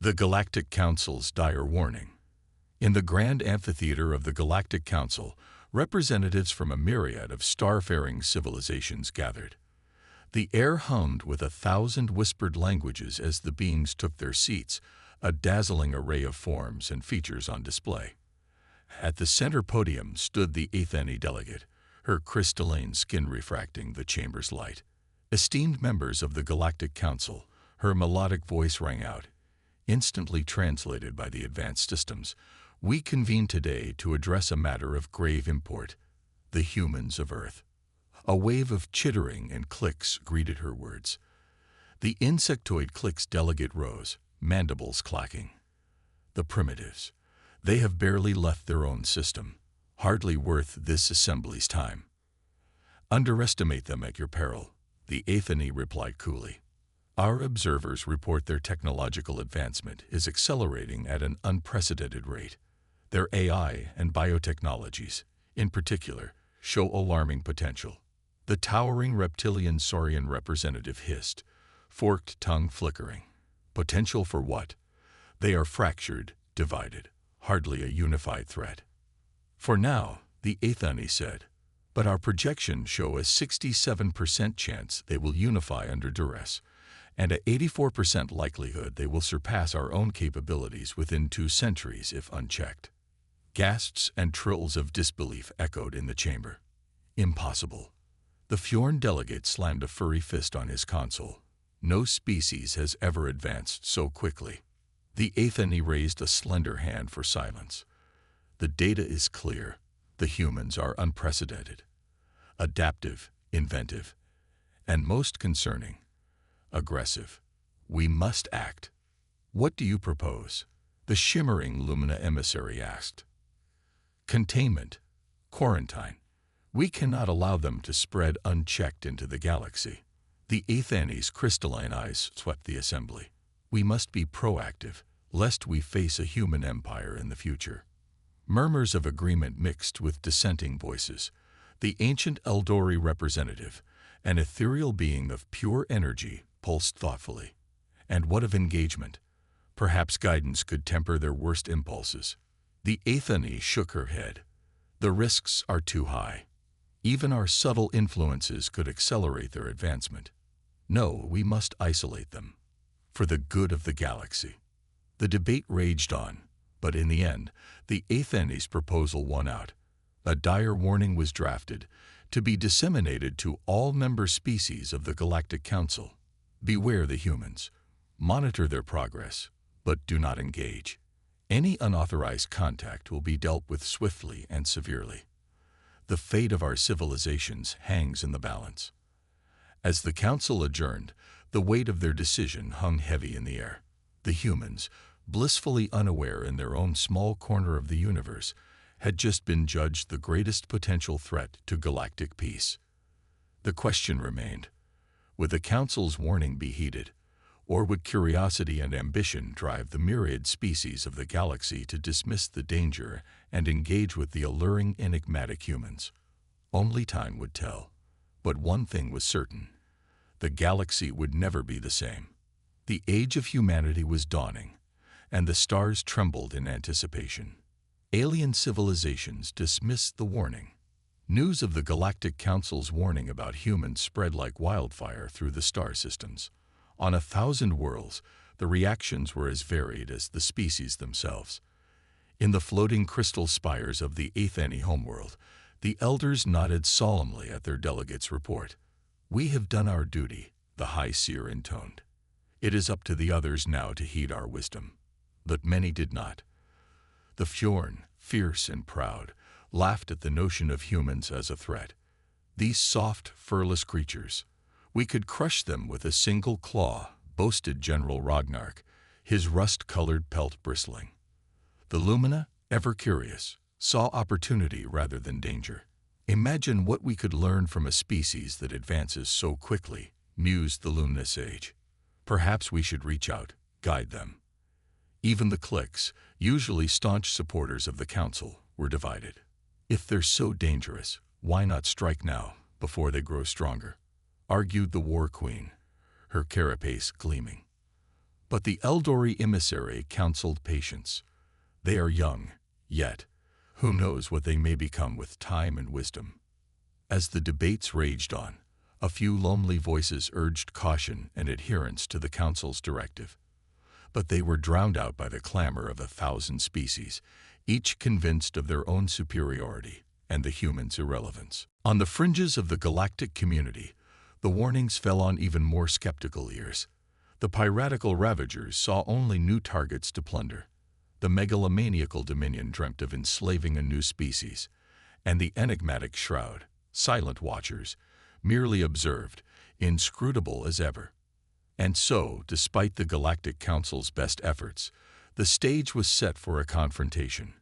The Galactic Council's dire warning. In the grand amphitheater of the Galactic Council, representatives from a myriad of starfaring civilizations gathered. The air hummed with 1,000 whispered languages as the beings took their seats, a dazzling array of forms and features on display. At the center podium stood the HFY delegate, her crystalline skin refracting the chamber's light. Esteemed members of the Galactic Council, her melodic voice rang out, instantly translated by the advanced systems. We convene today to address a matter of grave import, the humans of Earth. A wave of chittering and clicks greeted her words. The insectoid clique's delegate rose, mandibles clacking. The primitives. They have barely left their own system, hardly worth this assembly's time. Underestimate them at your peril, the HFY replied coolly. Our observers report their technological advancement is accelerating at an unprecedented rate. Their AI and biotechnologies, in particular, show alarming potential. The towering reptilian saurian representative hissed, forked tongue flickering. Potential for what? They are fractured, divided, hardly a unified threat. For now, the HFY said, but our projections show a 67% chance they will unify under duress, and an 84% likelihood they will surpass our own capabilities within 2 centuries if unchecked. Gasps and trills of disbelief echoed in the chamber. Impossible. The Fjorn delegate slammed a furry fist on his console. No species has ever advanced so quickly. The HFY raised a slender hand for silence. The data is clear. The humans are unprecedented, adaptive, inventive, and most concerning, aggressive. We must act. What do you propose? The shimmering Lumina emissary asked. Containment. Quarantine. We cannot allow them to spread unchecked into the galaxy. The HFY's crystalline eyes swept the assembly. We must be proactive, lest we face a human empire in the future. Murmurs of agreement mixed with dissenting voices. The ancient Eldori representative, an ethereal being of pure energy, pulsed thoughtfully. And what of engagement? Perhaps guidance could temper their worst impulses. The HFY shook her head. The risks are too high. Even our subtle influences could accelerate their advancement. No, we must isolate them. For the good of the galaxy. The debate raged on, but in the end, the HFY's proposal won out. A dire warning was drafted, to be disseminated to all member species of the Galactic Council. Beware the humans. Monitor their progress, but do not engage. Any unauthorized contact will be dealt with swiftly and severely. The fate of our civilizations hangs in the balance. As the Council adjourned, the weight of their decision hung heavy in the air. The humans, blissfully unaware in their own small corner of the universe, had just been judged the greatest potential threat to galactic peace. The question remained, would the Council's warning be heeded, or would curiosity and ambition drive the myriad species of the galaxy to dismiss the danger and engage with the alluring, enigmatic humans? Only time would tell. But one thing was certain. The galaxy would never be the same. The age of humanity was dawning, and the stars trembled in anticipation. Alien civilizations dismissed the warning. News of the Galactic Council's warning about humans spread like wildfire through the star systems. On 1,000 worlds, the reactions were as varied as the species themselves. In the floating crystal spires of the HFY homeworld, the elders nodded solemnly at their delegate's report. We have done our duty, the High Seer intoned. It is up to the others now to heed our wisdom. But many did not. The Fjorn, fierce and proud, laughed at the notion of humans as a threat. These soft, furless creatures, we could crush them with a single claw, boasted General Ragnark, his rust-colored pelt bristling. The Lumina, ever curious, saw opportunity rather than danger. Imagine what we could learn from a species that advances so quickly, mused the Lumina sage. Perhaps we should reach out, guide them. Even the cliques, usually staunch supporters of the Council, were divided. If they're so dangerous, why not strike now, before they grow stronger? Argued the War Queen, her carapace gleaming. But the Eldori emissary counseled patience. They are young, yet who knows what they may become with time and wisdom. As the debates raged on, a few lonely voices urged caution and adherence to the Council's directive. But they were drowned out by the clamor of 1,000 species, each convinced of their own superiority and the humans' irrelevance. On the fringes of the galactic community, the warnings fell on even more skeptical ears. The piratical ravagers saw only new targets to plunder. The megalomaniacal Dominion dreamt of enslaving a new species, and the enigmatic Shroud, silent watchers, merely observed, inscrutable as ever. And so, despite the Galactic Council's best efforts, the stage was set for a confrontation.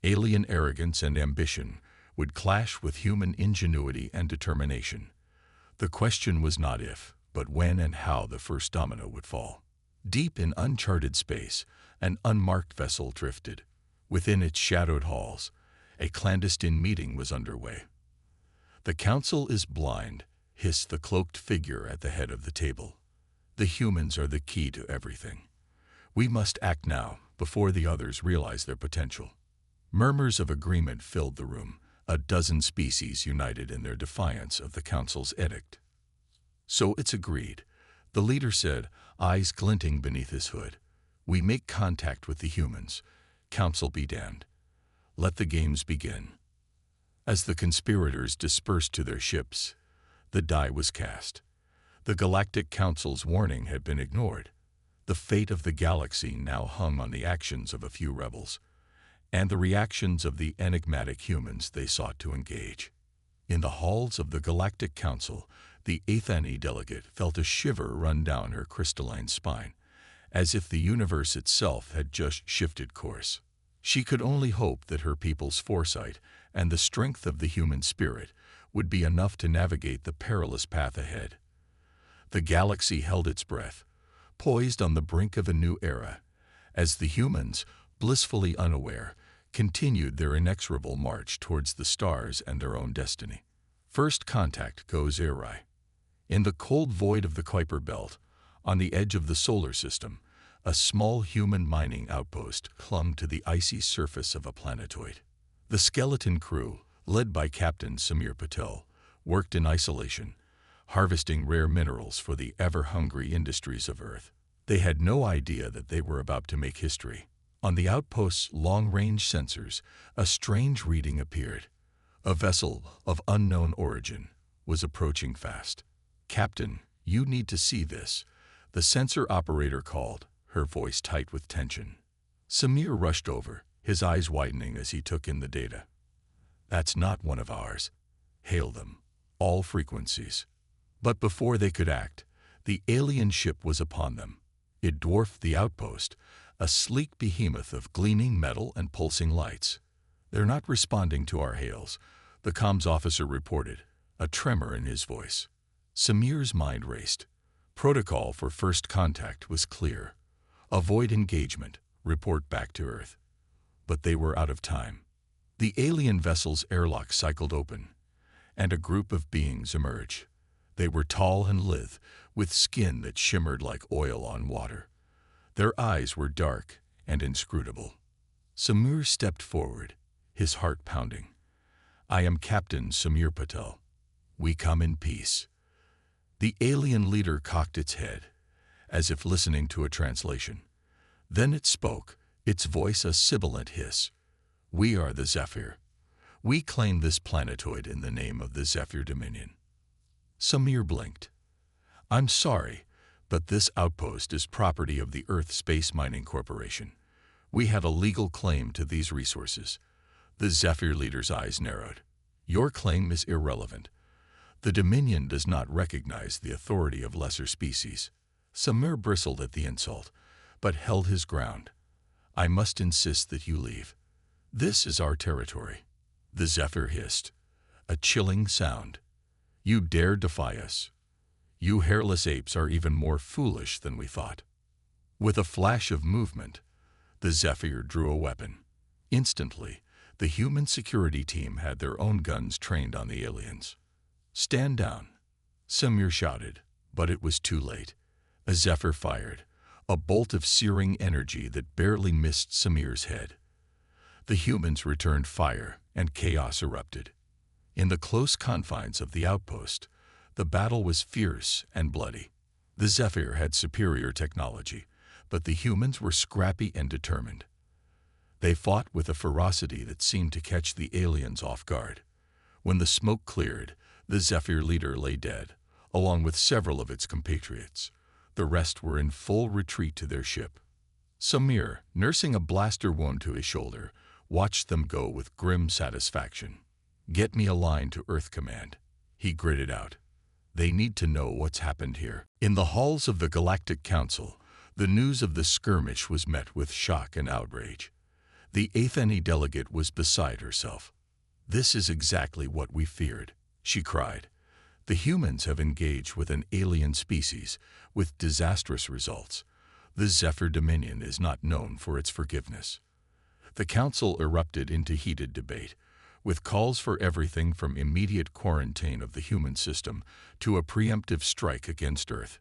Alien arrogance and ambition would clash with human ingenuity and determination. The question was not if, but when and how the first domino would fall. Deep in uncharted space, an unmarked vessel drifted. Within its shadowed halls, a clandestine meeting was underway. "The Council is blind," hissed the cloaked figure at the head of the table. "The humans are the key to everything. We must act now, before the others realize their potential." Murmurs of agreement filled the room, a dozen species united in their defiance of the Council's edict. "So it's agreed," the leader said, eyes glinting beneath his hood. "We make contact with the humans. Council be damned. Let the games begin." As the conspirators dispersed to their ships, the die was cast. The Galactic Council's warning had been ignored. The fate of the galaxy now hung on the actions of a few rebels, and the reactions of the enigmatic humans they sought to engage. In the halls of the Galactic Council, the Athani delegate felt a shiver run down her crystalline spine, as if the universe itself had just shifted course. She could only hope that her people's foresight and the strength of the human spirit would be enough to navigate the perilous path ahead. The galaxy held its breath, poised on the brink of a new era, as the humans, blissfully unaware, continued their inexorable march towards the stars and their own destiny. First contact goes awry. In the cold void of the Kuiper Belt, on the edge of the solar system, a small human mining outpost clung to the icy surface of a planetoid. The skeleton crew, led by Captain Samir Patel, worked in isolation, harvesting rare minerals for the ever-hungry industries of Earth. They had no idea that they were about to make history. On the outpost's long-range sensors, a strange reading appeared. A vessel of unknown origin was approaching fast. "Captain, you need to see this," the sensor operator called, her voice tight with tension. Samir rushed over, his eyes widening as he took in the data. "That's not one of ours. Hail them. All frequencies." But before they could act, the alien ship was upon them. It dwarfed the outpost, a sleek behemoth of gleaming metal and pulsing lights. "They're not responding to our hails," the comms officer reported, a tremor in his voice. Samir's mind raced. Protocol for first contact was clear. Avoid engagement, report back to Earth. But they were out of time. The alien vessel's airlock cycled open, and a group of beings emerged. They were tall and lithe, with skin that shimmered like oil on water. Their eyes were dark and inscrutable. Samir stepped forward, his heart pounding. "I am Captain Samir Patel. We come in peace." The alien leader cocked its head, as if listening to a translation. Then it spoke, its voice a sibilant hiss. "We are the Zephyr. We claim this planetoid in the name of the Zephyr Dominion." Samir blinked. "I'm sorry, but this outpost is property of the Earth Space Mining Corporation. We have a legal claim to these resources." The Zephyr leader's eyes narrowed. "Your claim is irrelevant. The Dominion does not recognize the authority of lesser species." Samir bristled at the insult, but held his ground. "I must insist that you leave. This is our territory." The Zephyr hissed, a chilling sound. "You dare defy us? You hairless apes are even more foolish than we thought." With a flash of movement, the Zephyr drew a weapon. Instantly, the human security team had their own guns trained on the aliens. "Stand down," Samir shouted, but it was too late. A Zephyr fired, a bolt of searing energy that barely missed Samir's head. The humans returned fire, and chaos erupted. In the close confines of the outpost, the battle was fierce and bloody. The Zephyr had superior technology, but the humans were scrappy and determined. They fought with a ferocity that seemed to catch the aliens off guard. When the smoke cleared, the Zephyr leader lay dead, along with several of its compatriots. The rest were in full retreat to their ship. Samir, nursing a blaster wound to his shoulder, watched them go with grim satisfaction. "Get me a line to Earth Command," he gritted out. "They need to know what's happened here." In the halls of the Galactic Council, the news of the skirmish was met with shock and outrage. The HFY delegate was beside herself. "This is exactly what we feared," she cried. "The humans have engaged with an alien species with disastrous results. The Zephyr Dominion is not known for its forgiveness." The council erupted into heated debate, with calls for everything from immediate quarantine of the human system to a preemptive strike against Earth.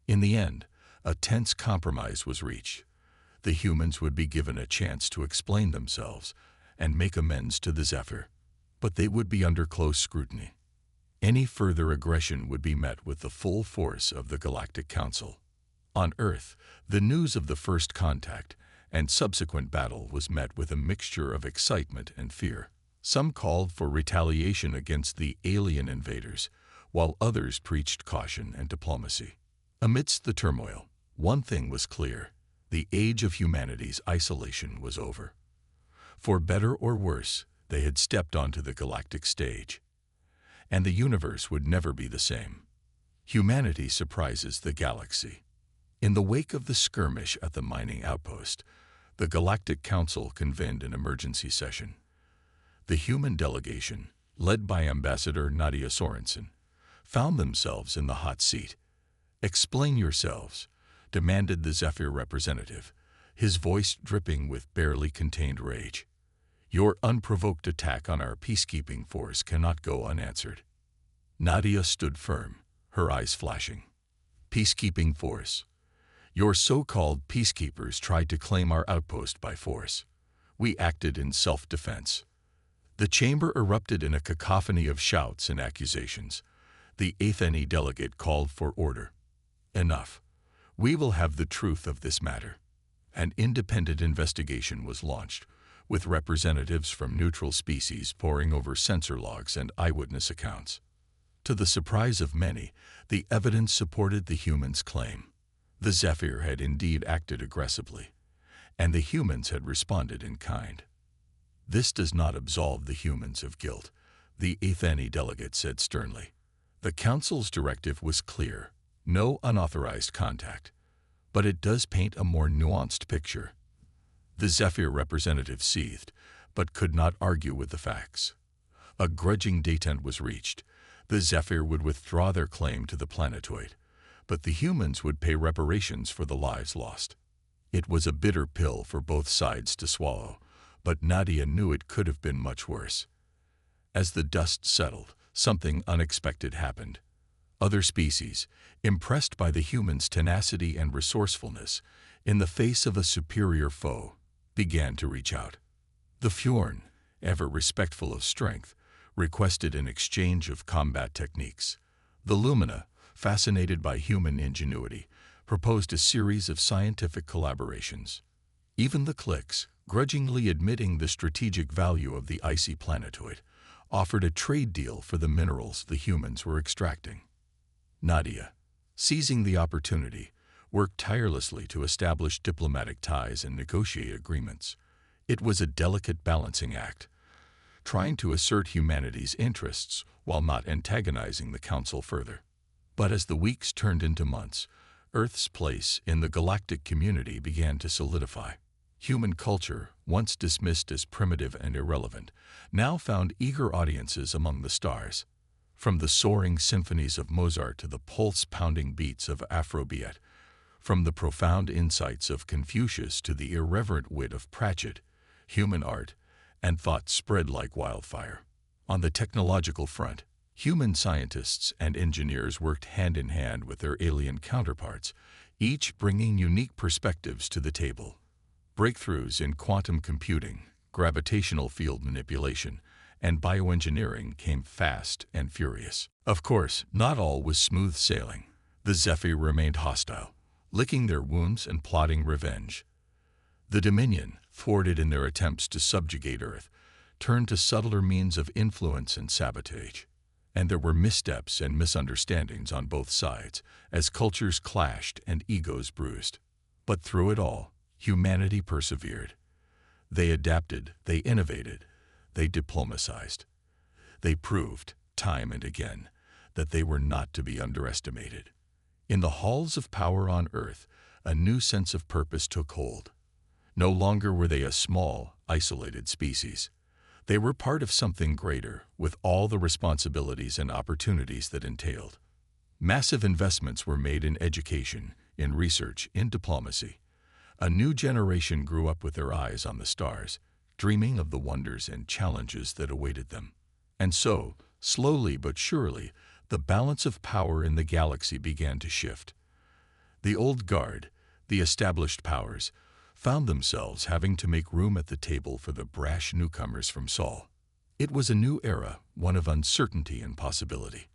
In the end, a tense compromise was reached. The humans would be given a chance to explain themselves and make amends to the Zephyr, but they would be under close scrutiny. Any further aggression would be met with the full force of the Galactic Council. On Earth, the news of the first contact and subsequent battle was met with a mixture of excitement and fear. Some called for retaliation against the alien invaders, while others preached caution and diplomacy. Amidst the turmoil, one thing was clear: the age of humanity's isolation was over. For better or worse, they had stepped onto the galactic stage, and the universe would never be the same. Humanity surprises the galaxy. In the wake of the skirmish at the mining outpost, the Galactic Council convened an emergency session. The human delegation, led by Ambassador Nadia Sorensen, found themselves in the hot seat. "Explain yourselves," demanded the Zephyr representative, his voice dripping with barely contained rage. "Your unprovoked attack on our peacekeeping force cannot go unanswered." Nadia stood firm, her eyes flashing. "Peacekeeping force? Your so-called peacekeepers tried to claim our outpost by force. We acted in self-defense." The chamber erupted in a cacophony of shouts and accusations. The HFY delegate called for order. "Enough. We will have the truth of this matter." An independent investigation was launched, with representatives from neutral species poring over sensor logs and eyewitness accounts. To the surprise of many, the evidence supported the humans' claim. The Zephyr had indeed acted aggressively, and the humans had responded in kind. "This does not absolve the humans of guilt," the HFY delegate said sternly. The Council's directive was clear: no unauthorized contact. But it does paint a more nuanced picture. The Zephyr representative seethed, but could not argue with the facts. A grudging detente was reached. The Zephyr would withdraw their claim to the planetoid, but the humans would pay reparations for the lives lost. It was a bitter pill for both sides to swallow, but Nadia knew it could have been much worse. As the dust settled, something unexpected happened. Other species, impressed by the humans' tenacity and resourcefulness in the face of a superior foe, began to reach out. The Fjorn, ever respectful of strength, requested an exchange of combat techniques. The Lumina, fascinated by human ingenuity, proposed a series of scientific collaborations. Even the Cliques, grudgingly admitting the strategic value of the icy planetoid, offered a trade deal for the minerals the humans were extracting. Nadia, seizing the opportunity, worked tirelessly to establish diplomatic ties and negotiate agreements. It was a delicate balancing act, trying to assert humanity's interests while not antagonizing the Council further. But as the weeks turned into months, Earth's place in the galactic community began to solidify. Human culture, once dismissed as primitive and irrelevant, now found eager audiences among the stars. From the soaring symphonies of Mozart to the pulse-pounding beats of Afrobeat, from the profound insights of Confucius to the irreverent wit of Pratchett, human art and thought spread like wildfire. On the technological front, human scientists and engineers worked hand in hand with their alien counterparts, each bringing unique perspectives to the table. Breakthroughs in quantum computing, gravitational field manipulation, and bioengineering came fast and furious. Of course, not all was smooth sailing. The Zephyr remained hostile, licking their wounds and plotting revenge. The Dominion, thwarted in their attempts to subjugate Earth, turned to subtler means of influence and sabotage. And there were missteps and misunderstandings on both sides, as cultures clashed and egos bruised. But through it all, humanity persevered. They adapted, they innovated, they diplomatized. They proved, time and again, that they were not to be underestimated. In the halls of power on Earth, a new sense of purpose took hold. No longer were they a small, isolated species. They were part of something greater, with all the responsibilities and opportunities that entailed. Massive investments were made in education, in research, in diplomacy. A new generation grew up with their eyes on the stars, dreaming of the wonders and challenges that awaited them. And so, slowly but surely, the balance of power in the galaxy began to shift. The old guard, the established powers, found themselves having to make room at the table for the brash newcomers from Sol. It was a new era, one of uncertainty and possibility.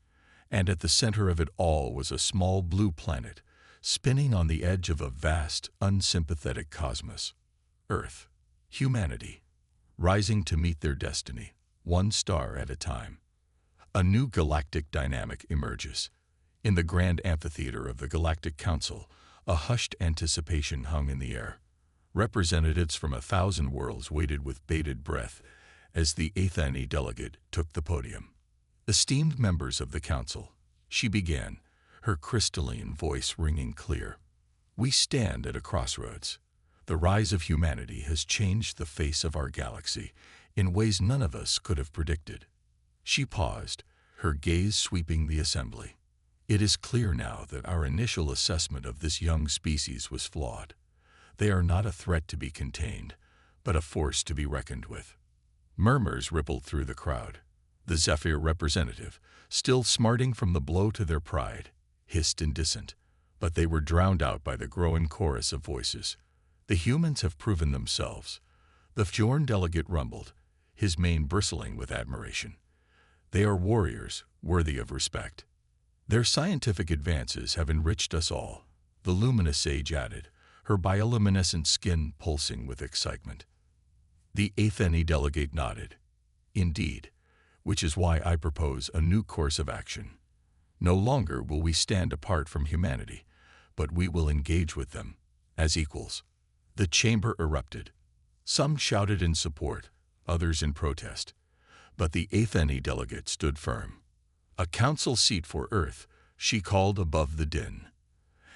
And at the center of it all was a small blue planet, spinning on the edge of a vast, unsympathetic cosmos. Earth, humanity, rising to meet their destiny, one star at a time. A new galactic dynamic emerges. In the grand amphitheater of the Galactic Council, a hushed anticipation hung in the air. Representatives from 1,000 worlds waited with bated breath as the HFY delegate took the podium. Esteemed members of the council, she began, her crystalline voice ringing clear. We stand at a crossroads. The rise of humanity has changed the face of our galaxy in ways none of us could have predicted. She paused, her gaze sweeping the assembly. It is clear now that our initial assessment of this young species was flawed. They are not a threat to be contained, but a force to be reckoned with. Murmurs rippled through the crowd. The Zephyr representative, still smarting from the blow to their pride, hissed in dissent, but they were drowned out by the growing chorus of voices. The humans have proven themselves. The Fjorn delegate rumbled, his mane bristling with admiration. They are warriors, worthy of respect. Their scientific advances have enriched us all, the luminous sage added, her bioluminescent skin pulsing with excitement. The HFY delegate nodded. Indeed, which is why I propose a new course of action. No longer will we stand apart from humanity, but we will engage with them, as equals. The chamber erupted. Some shouted in support, others in protest. But the HFY delegate stood firm. A council seat for Earth, she called above the din.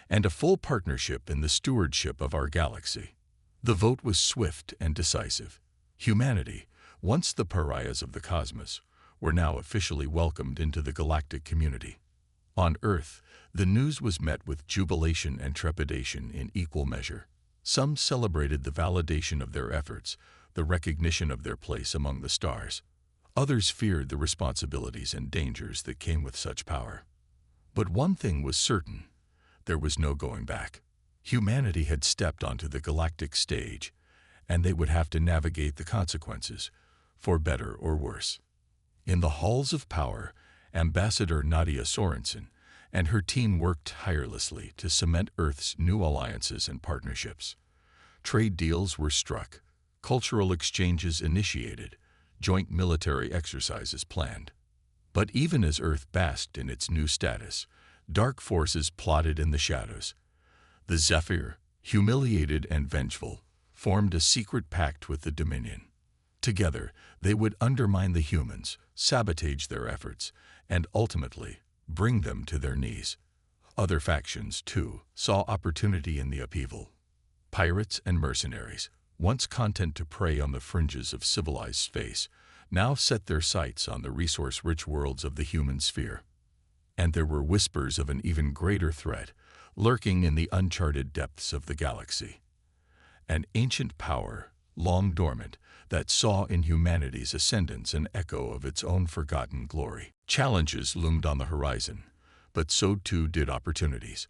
And a full partnership in the stewardship of our galaxy. The vote was swift and decisive. Humanity, once the pariahs of the cosmos, were now officially welcomed into the galactic community. On Earth, the news was met with jubilation and trepidation in equal measure. Some celebrated the validation of their efforts, the recognition of their place among the stars. Others feared the responsibilities and dangers that came with such power. But one thing was certain. There was no going back. Humanity had stepped onto the galactic stage, and they would have to navigate the consequences, for better or worse. In the halls of power, Ambassador Nadia Sorensen and her team worked tirelessly to cement Earth's new alliances and partnerships. Trade deals were struck, cultural exchanges initiated, joint military exercises planned. But even as Earth basked in its new status, dark forces plotted in the shadows. The Zephyr, humiliated and vengeful, formed a secret pact with the Dominion. Together, they would undermine the humans, sabotage their efforts, and ultimately bring them to their knees. Other factions, too, saw opportunity in the upheaval. Pirates and mercenaries, once content to prey on the fringes of civilized space, now set their sights on the resource-rich worlds of the human sphere. And there were whispers of an even greater threat, lurking in the uncharted depths of the galaxy. An ancient power, long dormant, that saw in humanity's ascendance an echo of its own forgotten glory. Challenges loomed on the horizon, but so too did opportunities.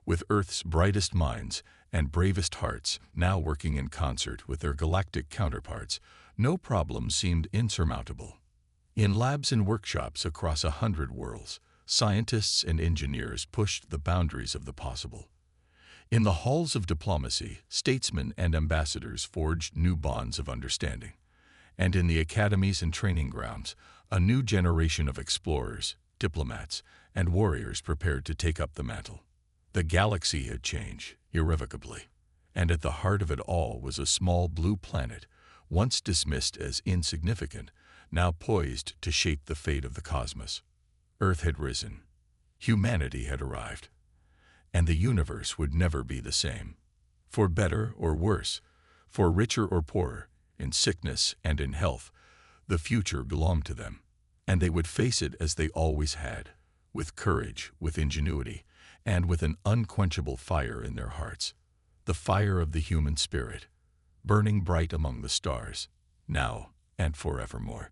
With Earth's brightest minds and bravest hearts now working in concert with their galactic counterparts, no problem seemed insurmountable. In labs and workshops across 100 worlds, scientists and engineers pushed the boundaries of the possible. In the halls of diplomacy, statesmen and ambassadors forged new bonds of understanding. And in the academies and training grounds, a new generation of explorers, diplomats, and warriors prepared to take up the mantle. The galaxy had changed, irrevocably, and at the heart of it all was a small blue planet, once dismissed as insignificant, now poised to shape the fate of the cosmos. Earth had risen. Humanity had arrived. And the universe would never be the same. For better or worse, for richer or poorer, in sickness and in health, the future belonged to them. And they would face it as they always had, with courage, with ingenuity, and with an unquenchable fire in their hearts. The fire of the human spirit, burning bright among the stars, now and forevermore.